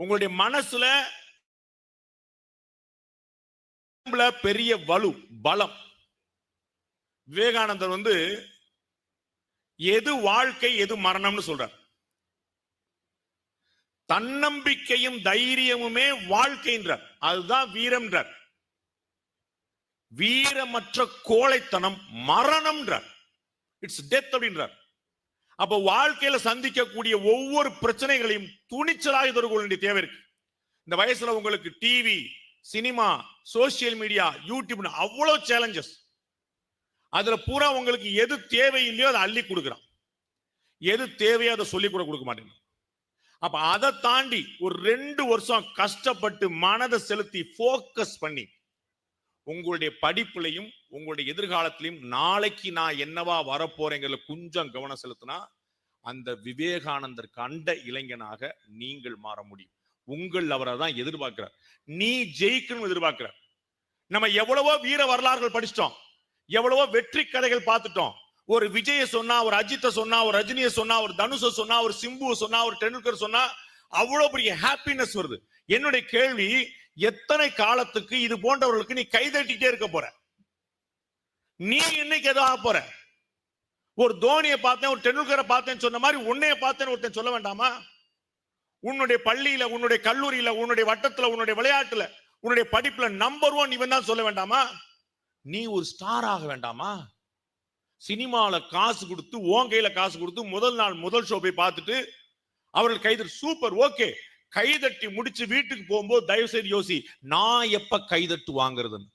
உங்களுடைய மனசுல பெரிய வலு பலம். விவேகானந்தர் எது வாழ்க்கை எது மரணம்னு சொல்றார். தன்னம்பிக்கையும் தைரியமுமே வாழ்க்கைன்றார். அதுதான் வீரம்ன்றார். வீரமற்ற கோழைத்தனம் மரணம்ன்றார். இட்ஸ் டெத் அப்படின்றார். அப்ப வாழ்க்கையில சந்திக்கக்கூடிய ஒவ்வொரு பிரச்சனைகளையும் துணிச்சலாக எதிர்கொள்ள வேண்டிய தேவை இருக்கு. இந்த வயசுல உங்களுக்கு TV, cinema, social media, YouTube அவ்வளவு சேலஞ்சஸ். அதுல பூரா உங்களுக்கு எது தேவை இல்லையோ அதை அள்ளி கொடுக்குறான். எது தேவையோ அதை சொல்லி கூட கொடுக்க மாட்டேங்க. அப்ப அதை தாண்டி ஒரு 2 வருஷம் கஷ்டப்பட்டு மனதை செலுத்தி போக்கஸ் பண்ணி உங்களுடைய படிப்புலையும் உங்களுடைய எதிர்காலத்திலையும் நாளைக்கு நான் என்னவா வரப்போறேங்கிற கொஞ்சம் கவனம் செலுத்தினா அந்த விவேகானந்தர் கண்ட இளைஞனாக நீங்கள் மாற முடியும். உங்கள் அவரை தான் எதிர்பார்க்கிறார். நீ ஜெயிக்கணும் எதிர்பார்க்கிறார். நம்ம எவ்வளவோ வீர வரலாறுகள் படிச்சிட்டோம், எவ்வளவோ வெற்றி கதைகள் பார்த்துட்டோம். ஒரு விஜய சொன்னா, ஒரு அஜித்தை சொன்னா, ஒரு ரஜினியை சொன்னா, ஒரு தனுஷ சொன்னா, ஒரு சிம்புவை சொன்னா, ஒரு டெண்டுல்கர் சொன்னா அவ்வளவு பெரிய ஹாப்பினஸ் வருது. என்னுடைய கேள்வி, எத்தனை காலத்துக்கு இது போன்றவர்களுக்கு நீ கைதட்டிட்டே இருக்க போற? நீ இன்னைக்கு ஏதோ ஆக போற? ஒரு தோனியை பார்த்தேன், ஒரு டெண்டுல்கரை பார்த்தேன்னு சொன்ன மாதிரி உன்னைய பார்த்தேன்னு ஒருத்தன் சொல்ல வேண்டாமா? உன்னுடைய பள்ளியில, உன்னுடைய கல்லூரியில, உன்னுடைய வட்டத்துல, உன்னுடைய விளையாட்டுல, உன்னுடைய படிப்புல நம்பர் 1 இவன் தான் சொல்ல வேண்டாமா? நீ ஒரு ஸ்டார் ஆக வேண்டாமா? சினிமால காசு கொடுத்து, உன் கையில காசு கொடுத்து முதல் நாள் முதல் ஷோ போய் பார்த்துட்டு அவர்கள் கைதட்டி சூப்பர் ஓகே, கைதட்டி முடிச்சு வீட்டுக்கு போகும்போது தயவு செய்து யோசி, நான் எப்ப கைதட்டு வாங்குறதுன்னு.